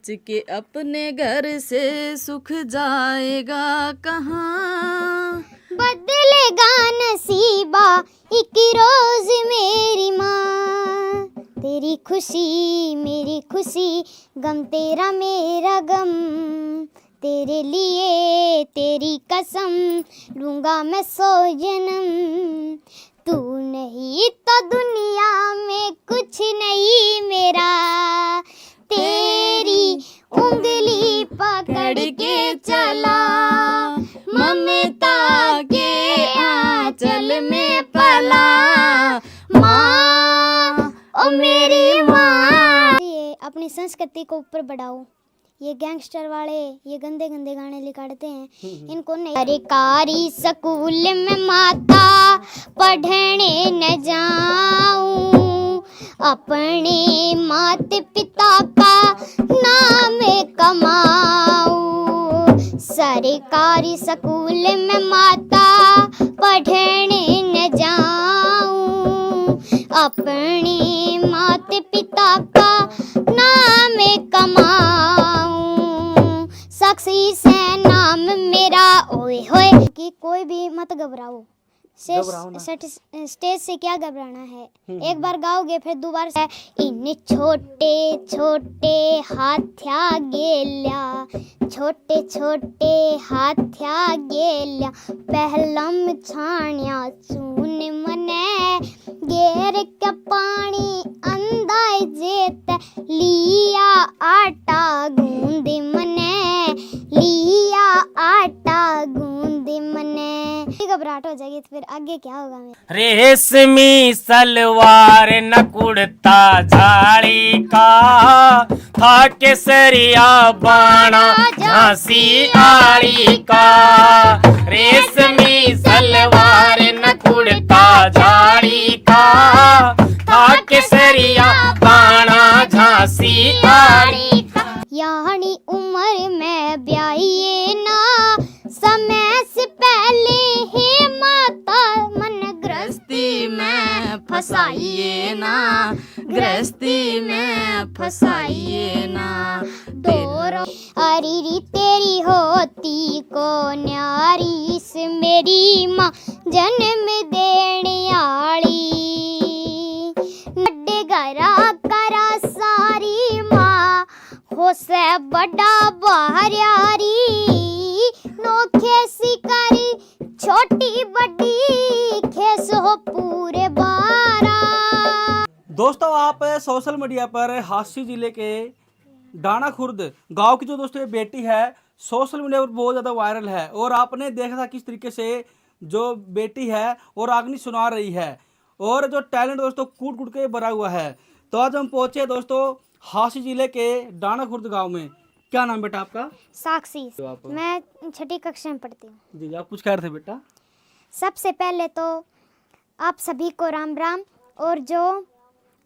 बच के अपने घर से सुख जाएगा कहाँ। बदलेगा नसीबा एक रोज मेरी माँ, तेरी खुशी मेरी खुशी, गम तेरा मेरा गम, तेरे लिए तेरी कसम लूंगा मैं 100 जन्म। तू नहीं तो दुनिया में कुछ नहीं मेरा, तेरी उंगली पकड़ के चला, ममता के आंचल में पला, माँ ओ मेरी माँ। ये अपनी संस्कृति को ऊपर बढ़ाओ, ये गैंगस्टर वाले ये गंदे गंदे गाने लिखाते हैं, इनको नहीं। सरकारी स्कूल में माता पढ़ने न जाऊं, अपने माता पिता का नाम कमाऊं। सरकारी स्कूल में माता पढ़ने न जाऊं, अपने माता पिता का नाम कमाऊं। साक्षी से नाम मेरा ओए होए। कि कोई भी मत घबराओ, स्टेज से क्या घबराना है, एक बार गाओगे फिर दोबारा से। इन छोटे छोटे हाथ्या गेल्या, छोटे छोटे हाथ्या गेल्या, पहलम छाण्या चून मने, गेर के पानी अंदाजेत, लिया आटा गूंद मने, लिया आटा गूंद मने। घबराहट हो जाएगी तो फिर आगे क्या होगा मेरा। रेशमी सलवार न कुड़ता झाड़ी का, था केसरिया बाणा झांसी आड़ी का। रेशमी सलवार न कुड़ता झाड़ी का, था केसरिया बाणा झांसी आड़ी का। यानी उम्र में ब्याहिए ना, समय से पहले हे माता मन गृहस्थी में फसाइए ना, गृहस्थी में फसाइए ना। दोरो अरीरी तेरी होती को न्यारी, से मेरी माँ जन्म देने आली। बड़े घरा करा सारी माँ, हो से बड़ा बहरियारी, नोखे शिकारी छोटी बड़ी, खेस हो पूरे 12। दोस्तों आप सोशल मीडिया पर हांसी जिले के डाना खुर्द गांव की जो दोस्तों ये बेटी है सोशल मीडिया पर बहुत ज़्यादा वायरल है, और आपने देखा था किस तरीके से जो बेटी है और अग्नि सुना रही है, और जो टैलेंट दोस्तों कूट कूट के भरा हुआ है। तो आज हम पहुंचे दोस्तों हांसी जिले के डाना खुर्द गाँव में। क्या नाम बेटा आपका? साक्षी, तो आप मैं 6ठी कक्षा में पढ़ती हूँ। जी आप कुछ कह रहे थे बेटा? सबसे पहले तो आप सभी को राम राम, और जो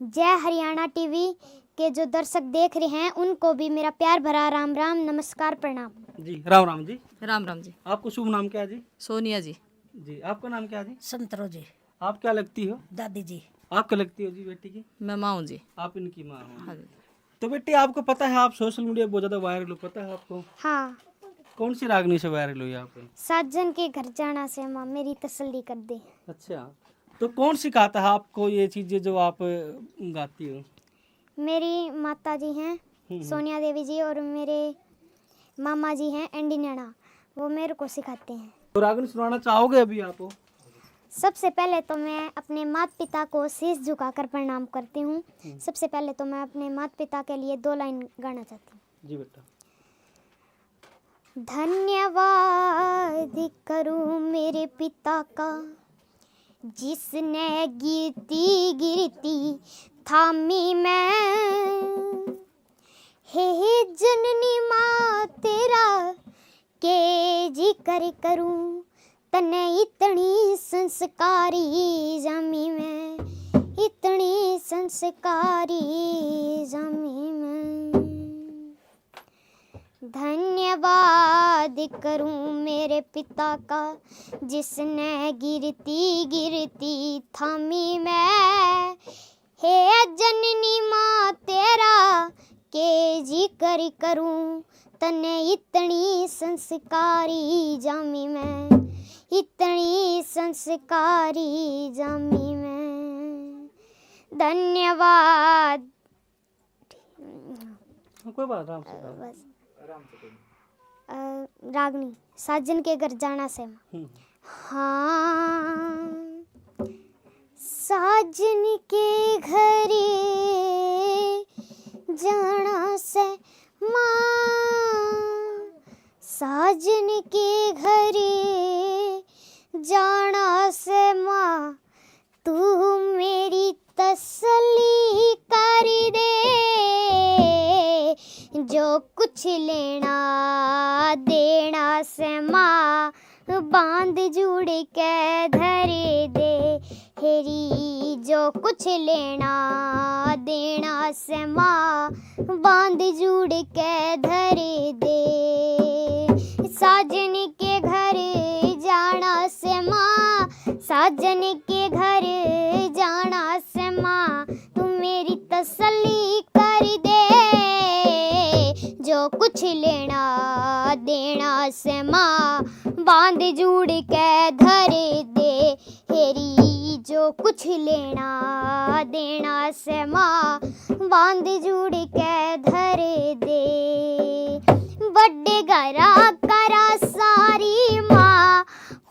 जय हरियाणा टीवी के जो दर्शक देख रहे हैं उनको भी मेरा प्यार भरा राम राम, नमस्कार, प्रणाम। जी राम राम जी। राम राम जी। आपको शुभ नाम क्या है जी? सोनिया जी। जी आपका नाम क्या है जी? संतरो जी। आप क्या लगती हो? दादी जी। आप क्या लगती हो जी बेटी की? मैं माँ हूँ जी। आप इनकी माँ हो? हाँ जी। तो बेटी आपको पता है आप सोशल मीडिया बहुत ज्यादा वायरल हो, पता है आपको? हाँ, कौन सी रागनी से वायरल हुई आप? साजन के घर जाना से माँ मेरी तसल्ली कर दे। अच्छा, तो कौन सिखाता है आपको ये चीजें जो आप गाती हो? मेरी माता जी हैं सोनिया देवी जी, और मेरे मामा जी हैं एंडी नैना, वो मेरे को सिखाते हैं। तो रागनी सुनाना चाहोगे अभी आप? सबसे पहले तो मैं अपने माता पिता को शीश झुकाकर प्रणाम करती हूँ। सबसे पहले तो मैं अपने माता पिता के लिए 2 लाइन गाना चाहती हूँ। जी बेटा। धन्यवाद करूँ मेरे पिता का, जिसने गिरती गिरती थामी मैं, हे जननी माँ तेरा के जिक्र करूँ, तने इतनी संस्कारी जमी में, इतनी संस्कारी जमी में। धन्यवाद करूं मेरे पिता का, जिसने गिरती गिरती थामी मैं, हे जननी माँ तेरा के जिक्र करूं, तने इतनी संस्कारी जामी मैं, इतनी संस्कारी जामी मैं। धन्यवाद। कोई बात आराम से बस रागनी साजन के घर जाना से। हाँ साजन के घर जाना से माँ, साजन के घर जाना से माँ, तू मेरी तसल्ली कर दे, जो कुछ लेना देना से माँ, बांध जुड़ के धर दे हेरी, जो कुछ लेना देना से माँ, बांध जुड़ के धर दे। साजन के घर जाना से माँ, साजन के घर जाना से माँ, तू मेरी तसल्ली कर दे, जो कुछ लेना देना से माँ, बांध जुड़ के धर दे हेरी, जो कुछ लेना देना से माँ, बांध जुड़ के धर दे। बड़े घरा करा सारी माँ,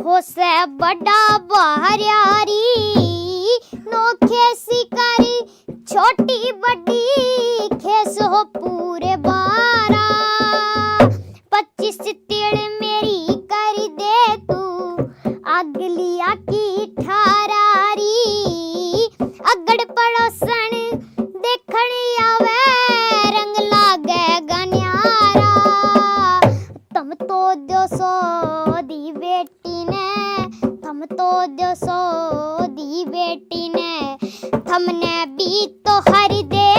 हो से बड़ा बहरियारी, नोखे शिकारी छोटी बड़ी, खेस हो पूरे 12, 25 तिल मेरी कर दे तू, अगलिया की ठारारी, अगड़ पड़ोसन देखण आवे, रंग लागे गन्यारा, तम तो दो सो दी बेटी ने, थम तो दो सो दी बेटी ने, थमने भी तो हर दे,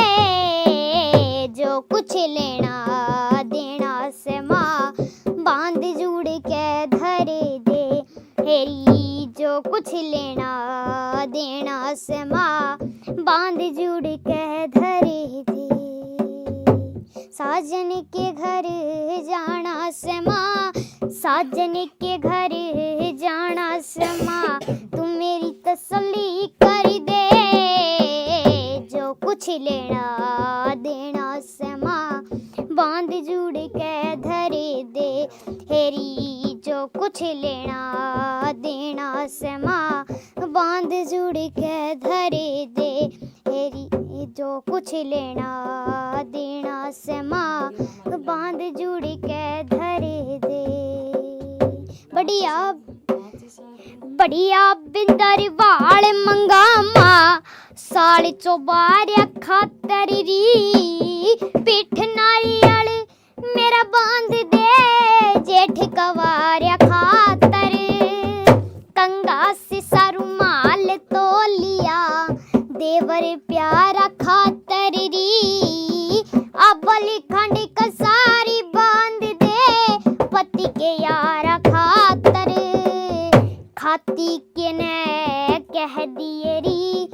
जो कुछ लेना देना से माँ, बांध जुड़ के धर दे हेरी, जो कुछ लेना देना से माँ, बांध जुड़ के धर दे। साजन के घर जाना से माँ, साजन के घर जाना से माँ, तू मेरी तसल्ली कर दे, जो कुछ लेना देना से माँ, बांध जुड़ के धर दे हेरी, जो कुछ लेना देना से माँ, बांध जुड़ के धर दे हेरी, जो कुछ लेना देना से माँ, बांध जुड़ के धर दे। बढ़िया बढ़िया बिंदर वाल मंगा माँ, साल चौबारिया खातर री, पीठ नारियल मेरा बांध दे, जेठ कवारिया खातर, कंगा से सरुमाल तो लिया, देवर प्यारा खातर री, अबली खंड कसारी बांध दे, पति के यारा खातर, खाती के ने कह दिए री,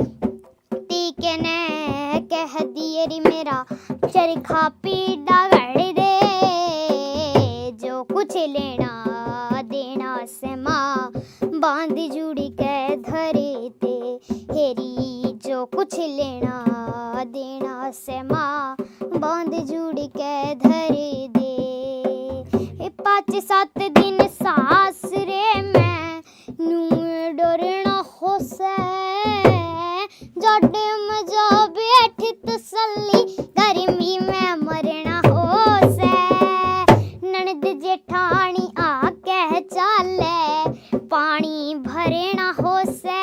ती के ने कह दिए री, मेरा चरखा पीड़ा गड़ दे, जो कुछ लेना देना से माँ, बांध जुड़ के धर दे हेरी, जो कुछ लेना देना से माँ, बांध जुड़ के धर दे। 5-7 दिन सासरे में नूं डरना हो से, जड़ मजा बैठ तसल्ली, गर्मी में मरना हो से, ननद जेठानी आ कह चाले, पानी भरना हो से,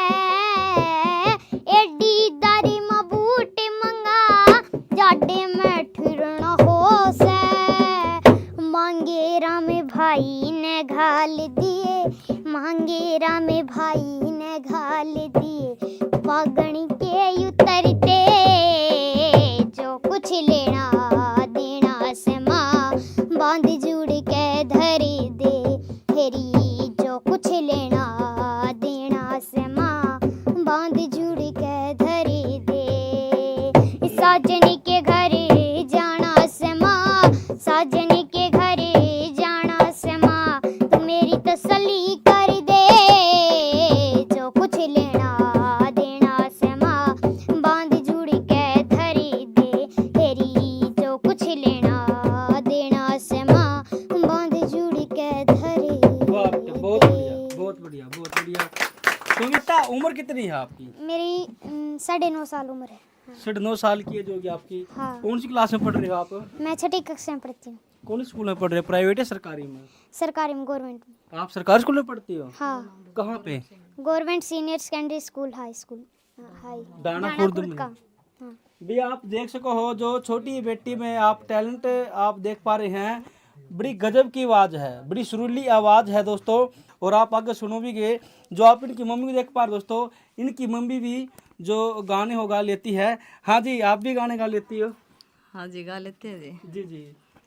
एडी दारी में बूट मंगा, जाडे में ठुरना हो से, मांगेरा में भाई ने घाल दिए, मांगेरा में भाई ने घाल दिए, पागण के उतरते, जो कुछ लेना देना से माँ, बांध जुड़ के धर दे हेरी, जो कुछ लेना देना से माँ, बांध जुड़ के धर दे। साजन के घर जाना उम्र कितनी है आपकी? मेरी 9.5 साल उम्र है। 9.5 साल की एज होगी आपकी। हाँ। कौन सी क्लास में पढ़ रहे हो आप? मैं 6ठी कक्षा में पढ़ती हूँ। कौन स्कूल में पढ़ रहे हो, प्राइवेट या सरकारी में? सरकारी में, गवर्नमेंट में। आप सरकारी स्कूल में पढ़ती हो? हाँ, कहाँ पे? Government senior secondary school, high school, high दाना खुर्द में। का। हाँ। भी आप देख सको हो, जो छोटी बेटी में आप टैलेंट आप देख पा रहे हैं। बड़ी गजब की आवाज़ है, बड़ी सुरीली आवाज़ है दोस्तों। और आप आगे सुनो भी गए, जो आप इनकी मम्मी को देख पा रहे दोस्तों, इनकी मम्मी भी जो गाने हो गा लेती है। हाँ जी, आप भी गाने गा लेती हो? हाँ जी, गा लेते हैं जी। जी जी।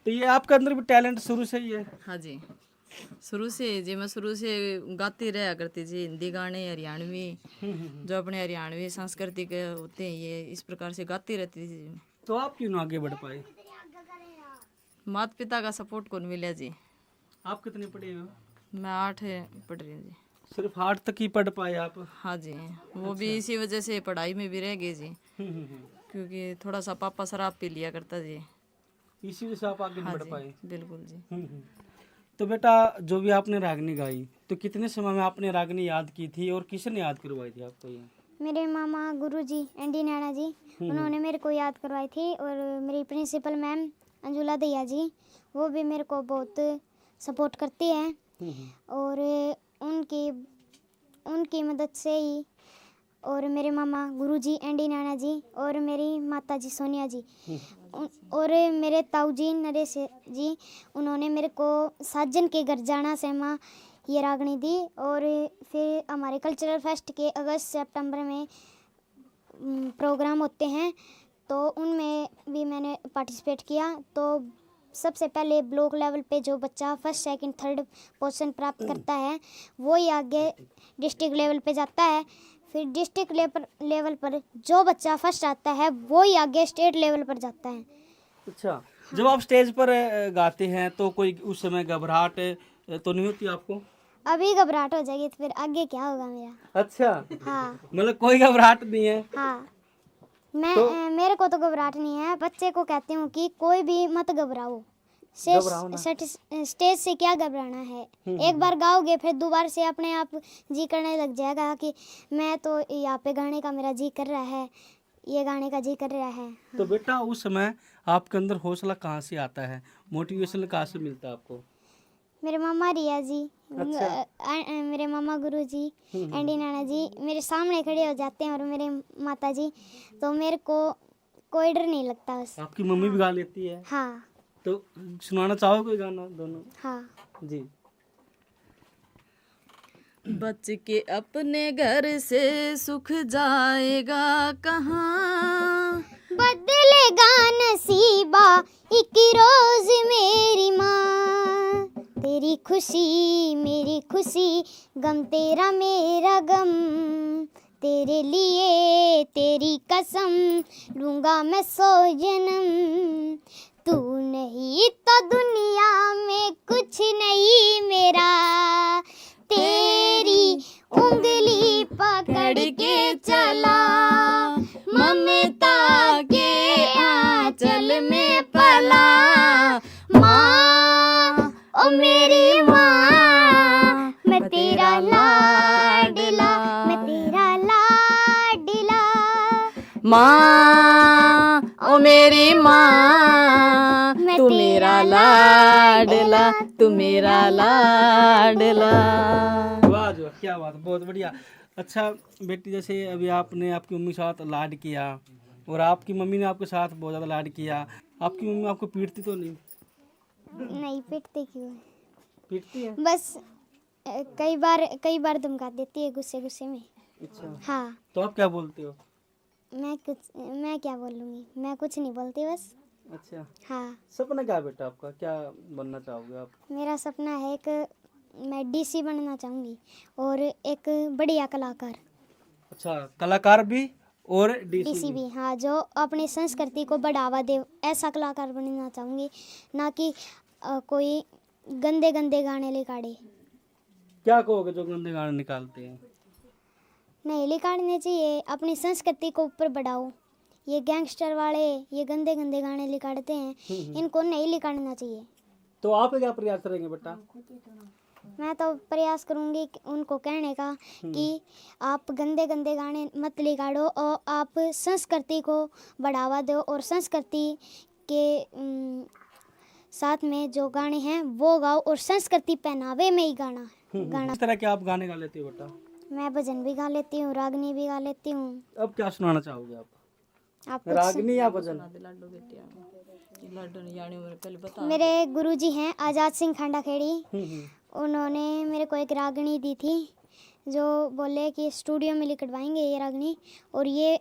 तो ये आपके अंदर भी टैलेंट शुरू से ही है? हाँ जी, शुरू से जी, मैं शुरू से गाती रहा करती जी, हिंदी गाने, हरियाणवी, जो अपने हरियाणवी सांस्कृतिक होते हैं, ये इस प्रकार से गाती रहती थी। तो आप क्यों ना आगे बढ़ पाए? माता पिता का सपोर्ट कौन मिला जी। आप कितने पढ़े हो? मैं 8 पढ़ रही हूँ जी। सिर्फ 8 तक ही पढ़ पाए आप? हाँ जी, वो भी इसी वजह से पढ़ाई में भी रह गई जी, क्योंकि थोड़ा सा पापा शराब पी लिया करता जी। इसी वजह से आप आगे नहीं हाँ बढ़ जी, पाए? बिल्कुल जी। तो बेटा, जो भी आपने रागनी गाई, तो कितने समय में आपने रागनी याद की थी और किसने याद करवाई थी आपको ये? मेरे मामा गुरुजी एनडी नैना जी, उन्होंने मेरे को याद करवाई थी। और मेरी प्रिंसिपल मैम अंजुला दैया जी, वो भी मेरे को बहुत सपोर्ट करती हैं। और उनकी मदद से ही, और मेरे मामा गुरुजी एनडी नैना जी, और मेरी माता जी सोनिया जी, और मेरे ताऊ जी नरेश जी, उन्होंने मेरे को साजन के घर जाना से माँ ये रागनी दी। और फिर हमारे कल्चरल फेस्ट के अगस्त सितंबर में प्रोग्राम होते हैं, तो उनमें भी मैंने पार्टिसिपेट किया। तो सबसे पहले ब्लॉक लेवल पे जो बच्चा फर्स्ट सेकंड थर्ड पोजीशन प्राप्त करता है, वो ही आगे डिस्ट्रिक्ट लेवल पे जाता है। फिर डिस्ट्रिक्ट लेवल पर जो बच्चा फर्स्ट आता है, वो ही आगे स्टेट लेवल पर जाता है। अच्छा, जब आप स्टेज पर गाते हैं तो कोई उस समय घबराहट तो नहीं होती आपको? अभी घबराहट हो जाएगी तो फिर आगे क्या होगा मेरा। अच्छा, हाँ मतलब कोई घबराहट नहीं है? हाँ, मेरे को तो घबराहट नहीं है। बच्चे को कहती हूँ कि कोई भी मत घबराओ, स्टेज से क्या घबराना है। एक बार गाओगे फिर दोबारा से अपने आप जी करने लग जाएगा कि मैं तो यहाँ पे गाने का मेरा जी कर रहा है, ये गाने का जी कर रहा है। तो बेटा, उस समय आपके अंदर हौसला कहाँ से आता है, मोटिवेशन कहाँ से मिलता है आपको? मेरे मामा रिया जी, मेरे मामा गुरु जी एंडी नाना जी मेरे सामने खड़े हो जाते हैं, और मेरे माता जी, तो मेरे को कोई डर नहीं लगता बस। आपकी मम्मी भी गा लेती है? हाँ। तो सुनाना चाहो कोई गाना दोनों? हाँ जी। बच के अपने घर से सुख जाएगा कहाँ, बदलेगा नसीबा एक रोज मेरी माँ। तेरी खुशी मेरी खुशी, गम तेरा मेरा गम, तेरे लिए तेरी कसम लूंगा मैं 100 जन्म। तू नहीं तो दुनिया में कुछ नहीं मेरा, तेरी उंगली पकड़ के चला, ममता के आंचल में पला। माँ ओ मेरी माँ, मैं तेरा लाडला, मैं तेरा लाडला। माँ ओ मेरी माँ, मैं तू तेरा मेरा लाडला, तू मेरा लाडला। वाह जो, क्या बात, बहुत बढ़िया। अच्छा बेटी, जैसे अभी आपने आपकी मम्मी के साथ लाड किया और आपकी मम्मी ने आपके साथ बहुत ज़्यादा लाड किया, आपकी मम्मी आपको पीटती तो नहीं? नहीं पीटते क्यों, पीटती है? बस कई बार धमका देती है गुस्से गुस्से में। अच्छा, हाँ। तो आप क्या बोलते हो? मैं क्या बोलूँगी, मैं कुछ नहीं बोलती बस। अच्छा, हाँ। सपना क्या है बेटा आपका, क्या बनना चाहोगे आप? मेरा सपना है मैं डीसी बनना चाहूँगी और एक बढ़िया कलाकार। अच्छा, कलाकार भी और डीसी भी, हाँ, जो अपनी संस्कृति को बढ़ावा दे, ऐसा कलाकार बनना चाहूँगी, ना कि कोई गंदे गंदे गाने निकाले। क्या कहोगे जो गंदे गाने निकालते हैं? नहीं निकालने चाहिए, अपनी संस्कृति को ऊपर बढ़ाओ। ये गैंगस्टर वाले ये गंदे गंदे गाने निकालते हैं, इनको नहीं निकालना चाहिए। तो आप क्या प्रयास करेंगे बेटा? मैं तो प्रयास करूंगी कि उनको कहने का कि आप गंदे गंदे गाने मत लिखाड़ो और आप संस्कृति को बढ़ावा दो और संस्कृति के साथ में जो गाने हैं वो गाओ और संस्कृति पहनावे में ही गाना। किस तरह के आप गाने गा लेते हो बेटा? मैं भजन भी गा लेती हूँ, रागनी भी गा लेती हूँ। अब क्या सुनाना चाहोगे आप? आप कुछ रागनी या भजन? लाडो बेटिया लाडो ने यानी उम्र पहले बता। मेरे गुरुजी हैं आज़ाद सिंह खांडाखेड़ी, उन्होंने मेरे को एक रागनी दी थी जो बोले कि स्टूडियो में लिखवाएंगे ये रागनी, और ये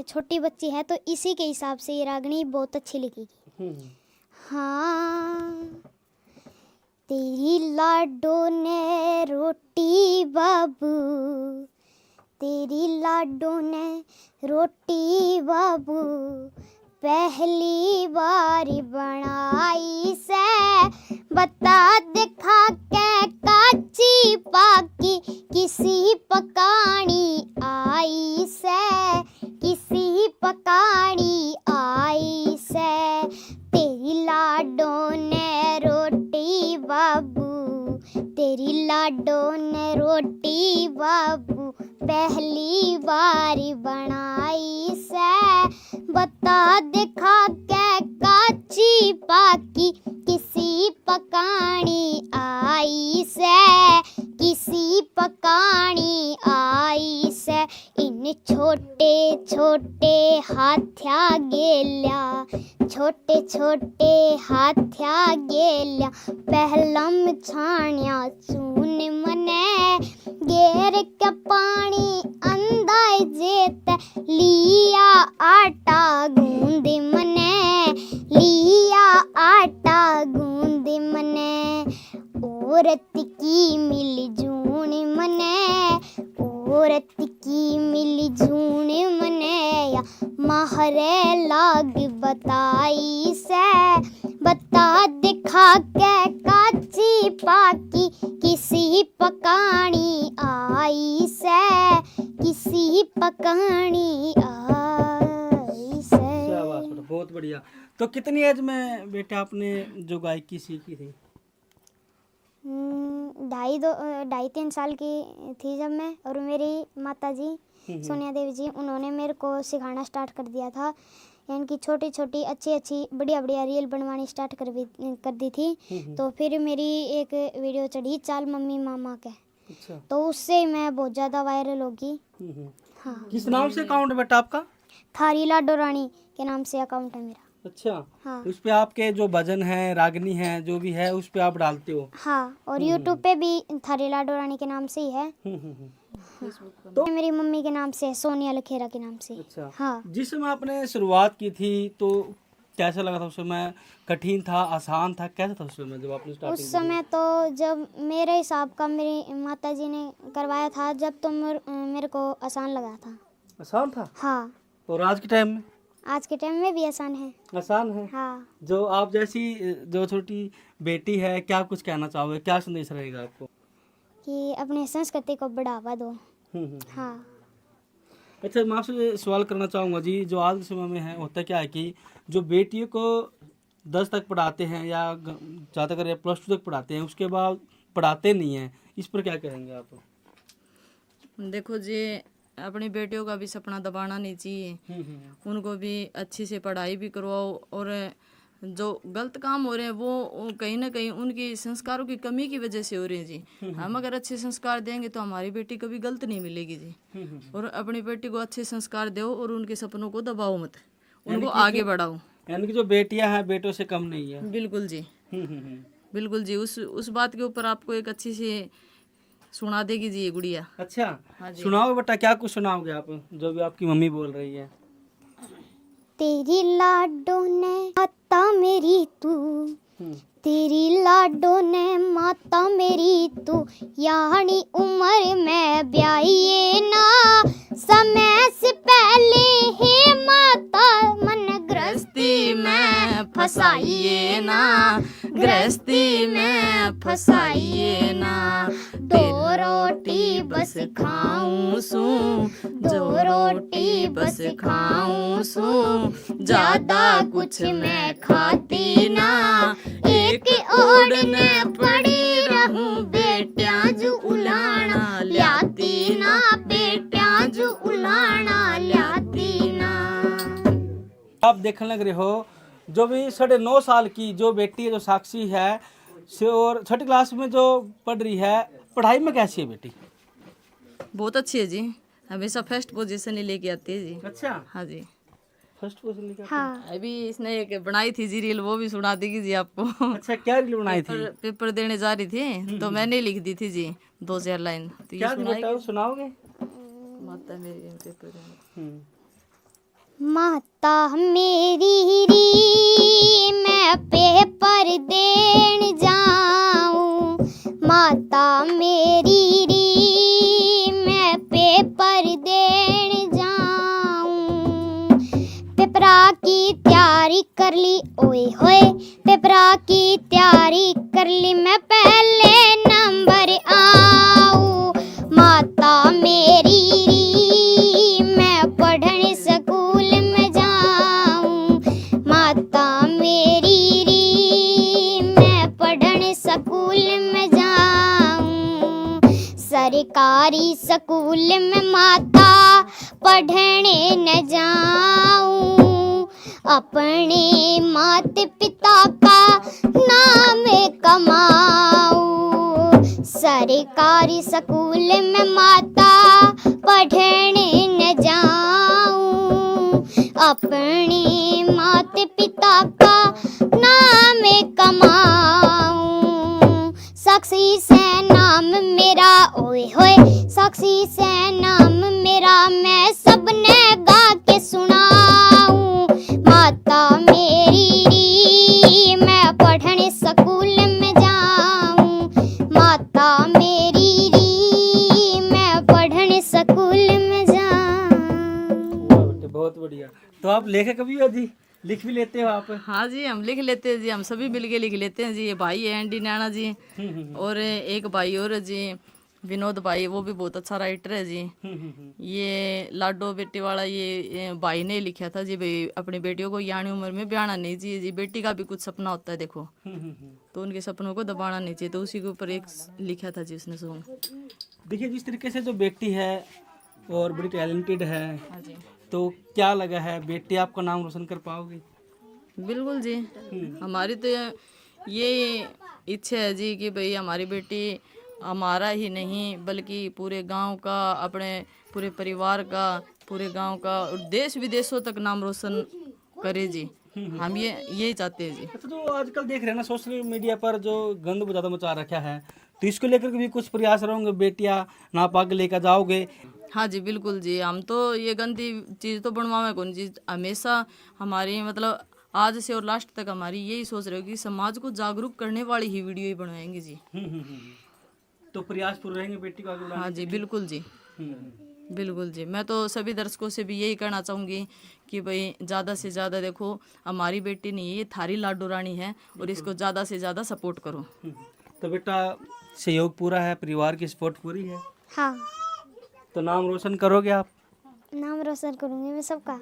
छोटी बच्ची है तो इसी के हिसाब से ये रागनी बहुत अच्छी लिखेगी। हाँ, तेरी लाडो ने रोटी बाबू, तेरी लाडो ने रोटी बाबू, पहली बार बनाई से, बता दिखा के काची पाकी, किसी पकानी आई से, किसी पकानी आई से, तेरी लाडो ने रोटी बाबू, तेरी लाडो ने रोटी बाबू, पहली बार बनाई से, बता दिखा के काची पाकी, किसी पकानी आई से, किसी पकानी आई से, इन छोटे छोटे हाथ्या गेल्या, छोटे छोटे हाथ्या गेल्या, पहलम छाण्या चून मने, गेर के पानी अंदाय जेत, लिया आटा गूंद मने, लिया आटा गूंद मने, औरत की मिल जून मने, औरत की मिल जून मने, या महरे लाग बताई से, बता दिखा के काची पाकी, किसी पकानी आई से, किसी पकानी आई से। शाबाश बेटा, बहुत बढ़िया। तो कितनी एज में बेटा आपने जो गायकी सीखी थी? 2.5-3 साल की थी जब मैं, और मेरी माता जी सोनिया देवी जी उन्होंने मेरे को सिखाना स्टार्ट कर दिया था। यानी कि छोटी छोटी अच्छी अच्छी बढ़िया बढ़िया रील बनवानी स्टार्ट कर दी थी। तो फिर मेरी एक वीडियो चढ़ी चाल मम्मी मामा के, अच्छा। तो उससे मैं बहुत ज़्यादा वायरल होगी। हाँ, किस नाम से अकाउंट है बेटा आपका? थारी लाडो रानी के नाम से अकाउंट है मेरा। अच्छा। हाँ। उस पे आपके जो भजन है, रागनी है, जो भी है उस पे आप डालते हो? हाँ, और यूट्यूब पे भी थारी लाडो रानी के नाम से ही है। तो मेरी मम्मी के नाम से है, सोनिया लखेरा के नाम से। अच्छा। हाँ। जिस समय आपने शुरुआत की थी तो कैसा लगा था? उस समय कठिन था, आसान था, कैसा था उस समय जब आपने स्टार्टिंग उस समय तो जब मेरे हिसाब का मेरी माता जी ने करवाया था, जब तो मेरे को आसान लगा था। आसान था? हाँ। और आज के टाइम में? आज के टाइम में भी आसान है। आसान है। हाँ। जो आप जैसी जो छोटी बेटी है, क्या कुछ कहना चाहोगे, क्या संदेश रहेगा आपको? कि अपने संस्कृति को बढ़ावा दो। हाँ। अच्छा, मैं आपसे सवाल करना चाहूँगा जी, जो आज के समय में है होता क्या है कि जो बेटियों को 10 तक पढ़ाते हैं या ज़्यादा कर +2 तक पढ़ाते हैं, उसके बाद पढ़ाते नहीं हैं, इस पर क्या कहेंगे आप? देखो जी, अपनी बेटियों का भी सपना दबाना नहीं चाहिए। उनको भी अच्छी से पढ़ाई भी करवाओ, और जो गलत काम हो रहे हैं वो कहीं ना कहीं उनकी संस्कारों की कमी की वजह से हो रहे हैं जी। हम अगर अच्छे संस्कार देंगे तो हमारी बेटी कभी गलत नहीं मिलेगी जी। और अपनी बेटी को अच्छे संस्कार दो और उनके सपनों को दबाओ मत, उनको आगे बढ़ाओ। यानी कि जो बेटियां हैं बेटों से कम नहीं है। बिल्कुल जी, बिल्कुल जी। उस बात के ऊपर आपको एक अच्छी सी सुना देगी जी ये गुड़िया। अच्छा। हाँ जी। सुनाओगे बेटा, क्या कुछ सुनाओगे आप जो भी आपकी मम्मी बोल रही है? तेरी लाडो ने माता मेरी तू, तेरी लाडो ने माता मेरी तू, यानी उम्र में ब्याहिए ना, समय से पहले हे माता मन गृहस्थी में फसाइए ना, गृहस्थी में फसाइए ना, 2 रोटी बस खाऊं सू, 2 रोटी बस खाऊं सू, ज्यादा कुछ मैं खाती ना, एक ओढ़ने पड़ी रहूं आप देखने लग रहे हो जो भी 9.5 साल की जो बेटी है, जो साक्षी है, और 6ठी क्लास में जो पढ़ रही है, पढ़ाई में कैसी है बेटी? बहुत अच्छी है जी, हमेशा फर्स्ट पोजीशन ही लेके आती है जी। अच्छा, हाँ जी। फर्स्ट पोजीशन लेके? हाँ। अभी इसने एक बनाई थी जी रील, वो भी सुना देगी जी आपको। अच्छा, क्या रील बनाई थी? पेपर देने जा रही थी तो मैंने लिख दी थी जी 2-4 लाइन, तो ये क्या थी बेटा, वो सुनाओगे? माता मेरी पेपर देने। माता मेरी री मैं पेपर देन जाऊं, माता मेरी री मैं पेपर देन जाऊं। पेपरा की तैयारी कर ली, ओए होए पेपरा की तैयारी कर ली, मैं पहले नंबर आऊं। माता मेरी री मैं पढ़ने स्कूल में जाऊं, माता मेरी री मैं पढ़ने स्कूल में जाऊं। सरकारी स्कूल में माता पढ़ने न जाऊं, अपने माता पिता का नाम कमाऊं। सरकारी स्कूल में माता पढ़ने न जाऊं, अपने माता पिता का नाम कमाऊं। साक्षी से नाम मेरा, ओए होए साक्षी से नाम मेरा, मैं सबने गा के सुनाऊं। माता मेरी री मैं पढ़ने स्कूल में जाऊं, माता मेरी री मैं पढ़ने स्कूल में जाऊं। बहुत बढ़िया। तो आप लेखक भी हो जी, लिख भी लेते हो आप? हाँ जी, हम लिख लेते हैं जी, हम सभी मिलके लिख लेते हैं जी। ये भाई है एनडी नैना जी, और एक भाई और है जी विनोद भाई, वो भी बहुत अच्छा राइटर है जी। ये लाडो बेटी वाला ये भाई ने लिखा था जी, भाई अपनी बेटियों को यानी उम्र में ब्याना नहीं चाहिए जी, बेटी का भी कुछ सपना होता है देखो, तो उनके सपनों को दबाना नहीं चाहिए, तो उसी के ऊपर एक लिखा था जी उसने सॉन्ग। देखिए, जिस तरीके से जो बेटी है और बड़ी टैलेंटेड है, हाँ जी, तो क्या लगा है बेटी आपका नाम रोशन कर पाओगी? बिल्कुल जी। हमारी तो ये इच्छा है जी कि भाई हमारी बेटी हमारा ही नहीं बल्कि पूरे गांव का, अपने पूरे परिवार का, पूरे गांव का और देश विदेशों तक नाम रोशन करे जी। हम यही चाहते हैं जी। अच्छा, तो आजकल देख रहे हैं ना सोशल मीडिया पर जो गंद ज़्यादा मचा रखा है, तो इसको लेकर के भी कुछ प्रयास रहेंगे, बेटियां नापाक लेकर जाओगे? हाँ जी, बिल्कुल जी। हम तो ये गंदी चीज़ तो बनवावे कौन जी, हमेशा हमारी मतलब आज से और लास्ट तक हमारी यही सोच रहे हो कि समाज को जागरूक करने वाली ही वीडियो ही बनवाएंगे जी। तो प्रयास पूरे रहेंगे बेटी को आगे बढ़ाने हाँ जी, बिल्कुल जी, के? बिल्कुल जी। मैं तो सभी दर्शकों से भी यही कहना चाहूँगी कि भाई ज़्यादा से ज़्यादा देखो, हमारी बेटी नहीं है, ये थारी लाडो रानी है, और इसको ज़्यादा से ज़्यादा सपोर्ट करो। तो बेटा सहयोग पूरा है, परिवार की सपोर्ट पूरी है, हाँ, तो नाम रोशन करोगे आप? नाम रोशन करूंगी मैं सबका।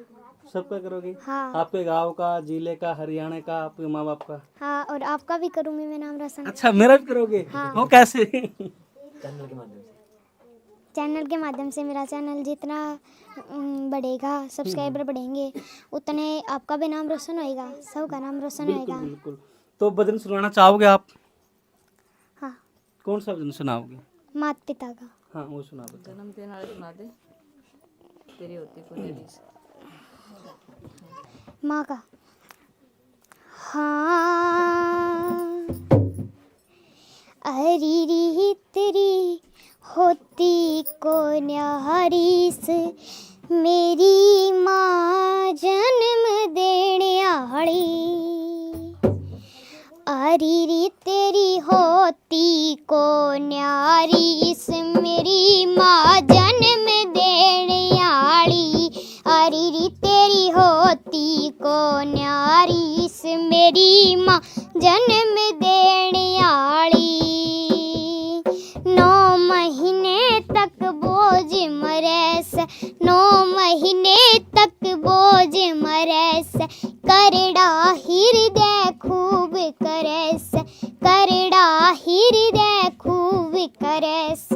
सबका करोगे? हाँ। आपके गांव का, जिले का, हरियाणा का, आपके माँ बाप का? हाँ, और आपका भी करूंगी मैं नाम रोशन। अच्छा, मेरा भी करोगे? हाँ। वो कैसे? चैनल के माध्यम से मेरा चैनल जितना बढ़ेगा, सब्सक्राइबर बढ़ेंगे, उतने आपका भी नाम रोशन होएगा, सबका नाम रोशन बिल्कुल होएगा। बिल्कुल। तो भजन सुनाना चाहोगे आप? हाँ, कौन सा भजन सुनाओगे? माता पिता का। हाँ, वो सुना दो। जन्म देने वाले सुना दे, तेरी होती पुनेरी से। माँ का। हाँ, अरी तेरी होती को न्यारी से, मेरी माँ जन्म देने आड़ी। अरी तेरी होती को न्यारी से, मेरी माँ जन्म देने आड़ी। अरी तेरी होती को न्यारी से, मेरी माँ जन्म देने आड़ी। 9 महीने तक बोझ मरेस, 9 महीने तक बोझ मरेस, करड़ा हृदय खूब करेस, करड़ा हृदय खूब करेस।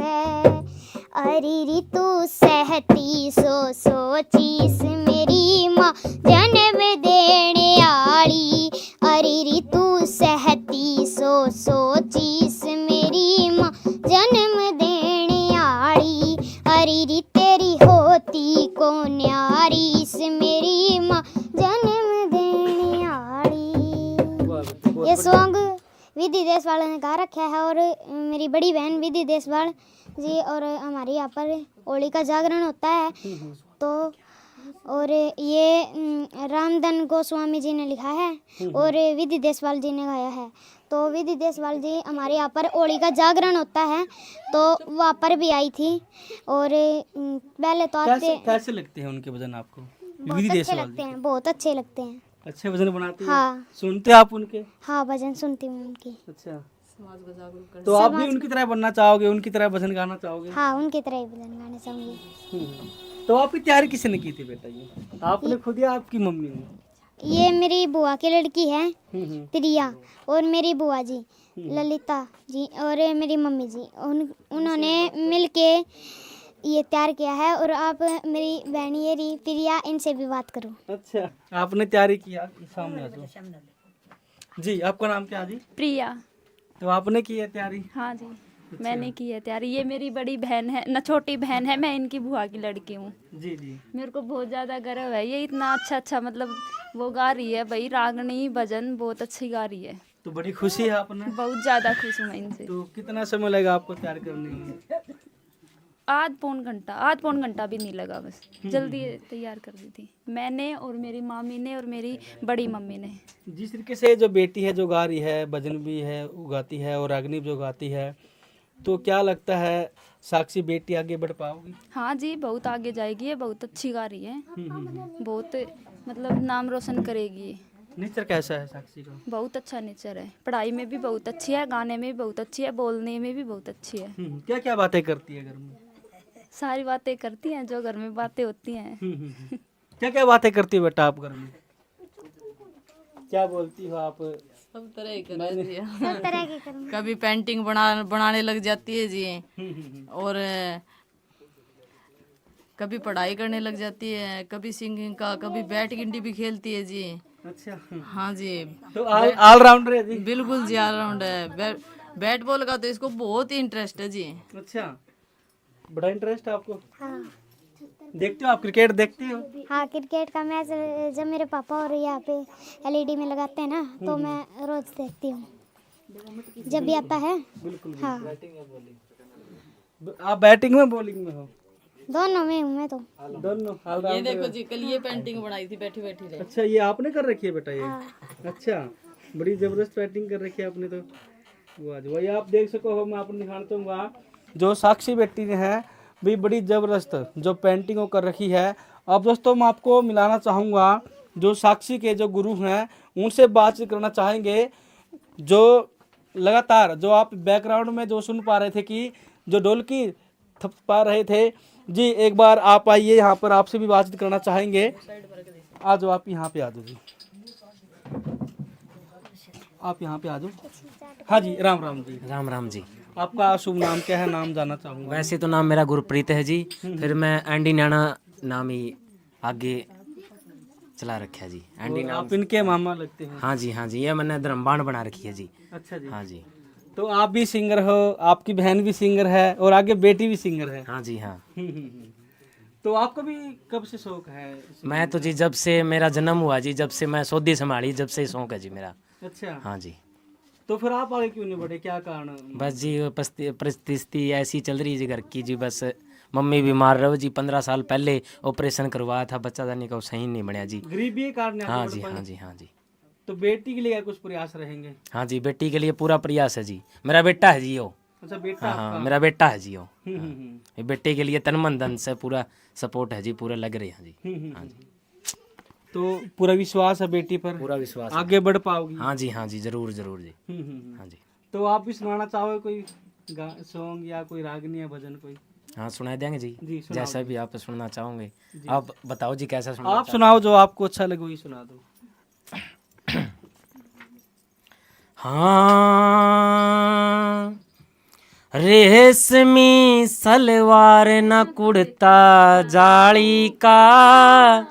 अरी तू सहती सो सोचीस, मेरी माँ जन्म देने आली, अरे री तू सहती सो चीस मेरी माँ जन्म देने आली, अरे री तेरी होती को न्यारीस मेरी माँ जन्म देने आली। ये सॉन्ग विधि देसवाल ने गा रखा है और मेरी बड़ी बहन विधि देसवाल जी, और हमारे यहाँ पर होली का जागरण होता है तो, और ये रामधन गोस्वामी जी ने लिखा है और विधि देसवाल जी ने गाया है। तो विधि देसवाल जी हमारे यहाँ पर होली का जागरण होता है तो वहाँ पर भी आई थी, और पहले तो आते कैसे लगते हैं उनके भजन आपको? बहुत अच्छे लगते हैं, बहुत अच्छे लगते हैं। अच्छे भजन बनाते हैं? हाँ। सुनते आप उनके? हाँ, भजन सुनती हूँ उनकी। अच्छा, तो आप भी उनकी तरह बनना चाहोगे, उनकी तरह भजन गाना चाहोगे? हाँ, उनकी तरह ही भजन गाने चाहूँगी। तो आपकी तैयारी किसने की थी बेटा? ये आपने खुद या आपकी मम्मी ने? ये मेरी बुआ की लड़की है प्रिया, और मेरी बुआ जी ललिता जी, और मेरी मम्मी जी, उन्होंने मिलके ये तैयार किया है। और आप मेरी बहन ये रही प्रिया, इनसे भी बात करो। अच्छा, आपने तैयारी किया? सामने आ जाओ जी। आपका नाम क्या है जी? प्रिया। तो आपने की है तैयारी? हाँ जी, मैंने की है तैयारी। ये मेरी बड़ी बहन है ना, छोटी बहन है, मैं इनकी बुआ की लड़की हूँ। जी जी। मेरे को बहुत ज़्यादा गर्व है, ये इतना अच्छा मतलब वो गा रही है भाई, रागनी भजन बहुत अच्छी गा रही है। तो बड़ी खुशी है आपने? बहुत ज़्यादा खुश हूँ मैं इनसे। तो कितना समय लगा आपको तैयार करने में? आध पौन घंटा भी नहीं लगा, बस जल्दी तैयार कर दी थी मैंने और मेरी मामी ने और मेरी बड़ी मम्मी ने। जिस तरीके से जो बेटी है जो गा रही है, भजन भी है वो गाती है और रागनी जो गाती है, तो क्या लगता है साक्षी बेटी आगे बढ़ पाओगी? हाँ जी, बहुत आगे जाएगी, ये बहुत अच्छी गा रही है, बहुत मतलब नाम रोशन करेगी। नेचर कैसा है साक्षी का? बहुत अच्छा नेचर है, पढ़ाई में भी बहुत अच्छी है, गाने में भी बहुत अच्छी है, बोलने में भी बहुत अच्छी है। क्या क्या बातें करती है घर में? सारी बातें करती हैं जो घर में बातें होती हैं। क्या क्या बातें करती हो बेटा आप घर में? क्या बोलती हो आप? सब तरह की कर रही है। सब तरह के करूँगी। कभी पेंटिंग बनाने लग जाती है जी, और कभी पढ़ाई करने लग जाती है, कभी सिंगिंग का, कभी बैट गिंडी भी खेलती है जी। अच्छा, हाँ जी, तो ऑलराउंडर है जी। बिल्कुल जी, ऑलराउंड है। बैट बॉल का तो इसको बहुत ही इंटरेस्ट है जी। अच्छा, बड़ा इंटरेस्ट है आपको? हाँ। देखते हो आप क्रिकेट देखते हो? हाँ, क्रिकेट का मैच जब मेरे पापा और यहाँ पे एलईडी में लगाते हैं ना, तो मैं रोज देखती हूँ जब भी आता है। बिल्कुल। हाँ, आप बैटिंग में बॉलिंग में हो? दोनों में हूँ मैं तो। दोनों ये ऑलराउंडर। देखो जी, कल ये पेंटिंग बनाई थी बैठी बैठी रहे। अच्छा, ये आपने कर रखी है बेटा ये? अच्छा, बड़ी जबरदस्त बैटिंग कर रखी है आपने तो। वाह जी, वही आप देख सको हो, मैं आपको दिखाता हूँ। वहाँ जो साक्षी बेटी ने है भी बड़ी जबरदस्त जो पेंटिंग कर रखी है। अब दोस्तों मैं आपको मिलाना चाहूँगा जो साक्षी के जो गुरु हैं, उनसे बातचीत करना चाहेंगे। जो लगातार जो आप बैकग्राउंड में जो सुन पा रहे थे कि जो ढोलकी थप पा रहे थे जी, एक बार आप आइए यहाँ पर, आपसे भी बातचीत करना चाहेंगे। आ जाओ, आप यहाँ पे आ जाओ जी, आप यहाँ पे आ जाओ। हाँ जी, राम राम जी। राम राम जी। आपका शुभ नाम क्या है? नाम जानना चाहूँगा। वैसे तो नाम मेरा गुरप्रीत है जी, फिर मैं एंडी नैना नाम ही आगे चला रखा जी। एंडी नाम। आप इनके मामा लगते हो? हाँ जी, हाँ जी, ये मैंने धर्मबाण बना रखी है जी। अच्छा जी। हाँ जी। तो आप भी सिंगर हो, आपकी बहन भी सिंगर है और आगे बेटी भी सिंगर है। हाँ जी, हाँ। तो आपको भी कब से शौक है? मैं तो जी जब से मेरा जन्म हुआ जी, जब से मैं सौदी संभाली, जब से शौक है जी मेरा। अच्छा, हाँ जी। तो फिर आप आगे क्यों नहीं बढ़े, क्या कारण? बस जी परिस्थिति ऐसी चल रही है जी घर की जी, बस मम्मी बीमार रहो जी। 15 साल पहले ऑपरेशन करवाया था, बच्चा जाने का सही नहीं बनया जी। गरीबी के कारण आप हाँ बढ़ जी, पाए? हाँ जी, हाँ जी। तो बेटी के लिए क्या कुछ प्रयास रहेंगे? हाँ जी, बेटी के लिए पूरा प्रयास है जी। मेरा बेटा है जी वो। अच्छा, बेटा हाँ, आपका? मेरा बेटा है जी वो। हम्म। ये बेटे के लिए तन मन धन से पूरा सपोर्ट है जी, पूरे लग रहे हैं जी। हाँ जी, तो पूरा विश्वास है बेटी पर? पूरा विश्वास है। आगे बढ़ पाओगी? हाँ जी, हाँ जी, जरूर जरूर जी। हाँ जी। तो आप भी सुनाना चाहोगे कोई सॉन्ग या कोई रागनी या भजन कोई? हाँ, सुनाई देंगे जी, जी, सुनाओ जैसा भी आप सुनना चाहोगे। आप बताओ जी कैसा सुनना आप सुनाओ, जो आपको अच्छा लगे वही सुना दो। हाँ, रेशमी सलवार न कुड़ता जाली का,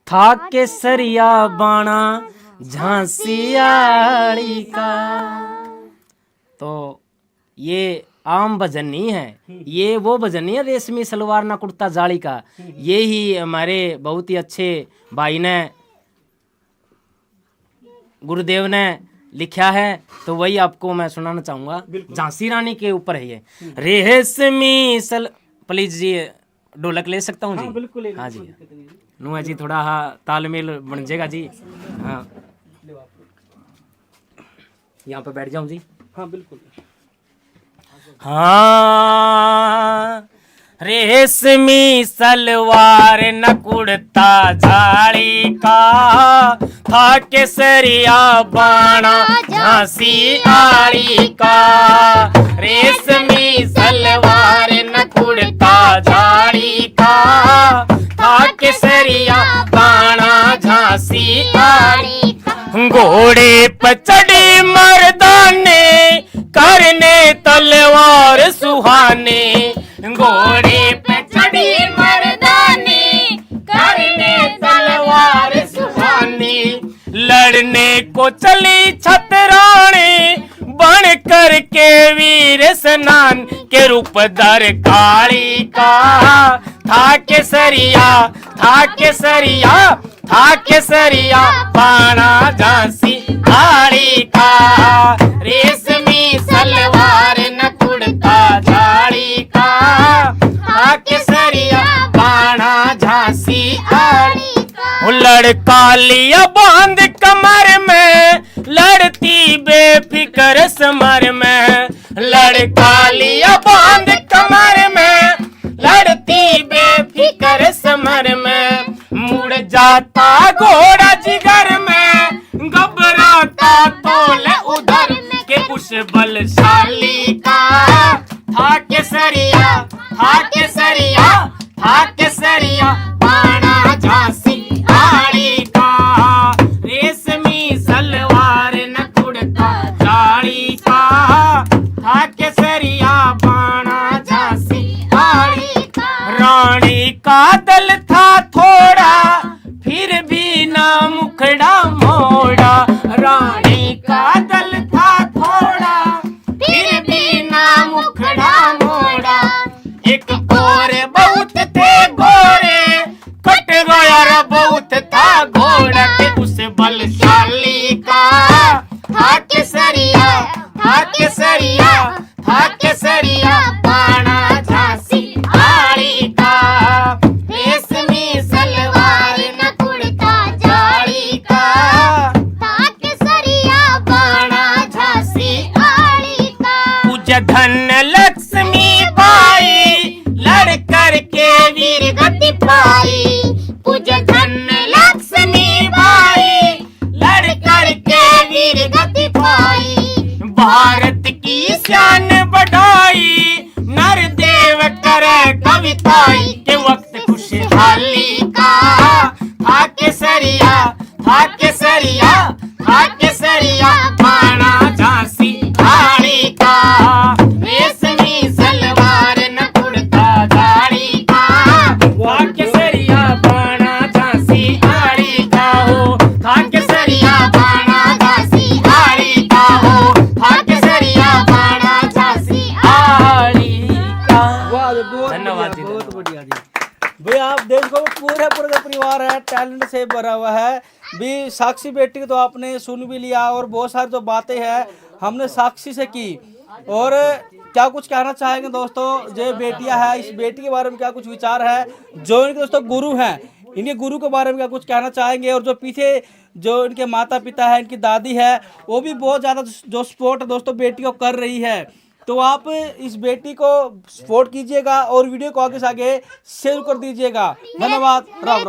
था केसरिया बाणा झांसी आड़ी का। तो ये आम भजन नहीं है, ये वो भजन नहीं है रेशमी सलवार ना कुर्ता जाली का। ये ही हमारे बहुत ही अच्छे भाई ने, गुरुदेव ने लिखा है, तो वही आपको मैं सुनाना चाहूंगा। झांसी रानी के ऊपर है ये। रेशमी सल, प्लीज जी ढोलक ले सकता हूँ जी? बिल्कुल हाँ जी, नु है जी, थोड़ा हाँ तालमेल बन जाएगा जी। हाँ, यहाँ पे बैठ जाऊँ जी? हाँ बिल्कुल। हाँ, रेशमी सलवार न कुर्ता झाड़ी का, था केसरिया बाणा झांसी आड़ी का। रेशमी सलवार न कुर्ता झाड़ी का, था केसरिया बाणा झांसी आड़ी का। घोड़े पर चढ़े मर्दाने करने तलवार सुहाने। घोड़े पे चढ़ी मर्दानी करने तलवार सुहानी। लड़ने को चली छतरानी बन कर के वीर स्नान के रूप धर काली का। था केसरिया, था केसरिया, था केसरिया बाणा झांसी आड़ी का। रेशमी सलवार न कुर्ता झाड़ी का, था केसरिया बाणा झांसी आड़ी का। लड़का लिया बांध कमर में, लड़ती बेफिक्र समर में। लड़का लिया बांध कमर में, लड़ती बेफिक्र समर में। मुड़ जाता घोड़ा जिगर में, घबराता तोल उधर के उस बलशाली का। था केसरिया, था केसरिया, था केसरिया बाणा झांसी आड़ी का। रेशमी सलवार न कुर्ता झाड़ी का, था केसरिया बाणा झांसी आड़ी का। रानी का दल था थोड़ा, फिर भी ना मुखड़ा मोड़ा। रानी का दल था थोड़ा, फिर भी ना मुखड़ा मोड़ा। एक और बहुत थे घोड़े, कट गया रे बहुत था घोड़ा के उस बलशाली का। था केसरिया, था केसरिया, था केसरिया बाणा झांसी आड़ी का। रेशमी सलवार न कुर्ता झाड़ी का, था केसरिया बाणा झांसी आड़ी का। पूज्य धन लक्ष्मी बाई, लड़ कर के वीर गति पाई। पूज्य धन लक्ष्मी बाई, लड़ कर के वीर गति पाई। भारत की शान बढ़ाई, नर देव करे कविताई के वक्त खुशहाली का। था केसरिया, था केसरिया, था केसरिया बाणा झांसी आड़ी का। रेशमी सलवार न कुर्ता झाड़ी का, था केसरिया बाणा झांसी आड़ी का हो। था केसरिया बाणा झांसी आड़ी का हो। था केसरिया बाणा झांसी आड़ी का। वाह, बहुत धन्यवाद बढ़िया, जी, बहुत बढ़िया जी। भाई आप देखो पूरे पूरे का परिवार है, टैलेंट से भरा हुआ है भी। साक्षी बेटी को तो आपने सुन भी लिया, और बहुत सारी जो बातें हैं हमने साक्षी से की। और क्या कुछ कहना चाहेंगे दोस्तों, जो बेटियां हैं, इस बेटी के बारे में क्या कुछ विचार है, जो इनके दोस्तों गुरु हैं, इनके गुरु के बारे में क्या कुछ कहना चाहेंगे। और जो पीछे जो इनके माता पिता है, इनकी दादी है, वो भी बहुत ज़्यादा जो सपोर्ट दोस्तों बेटी को कर रही है। तो आप इस बेटी को सपोर्ट कीजिएगा और वीडियो को आगे से आगे शेयर कर दीजिएगा। धन्यवाद। राम राम।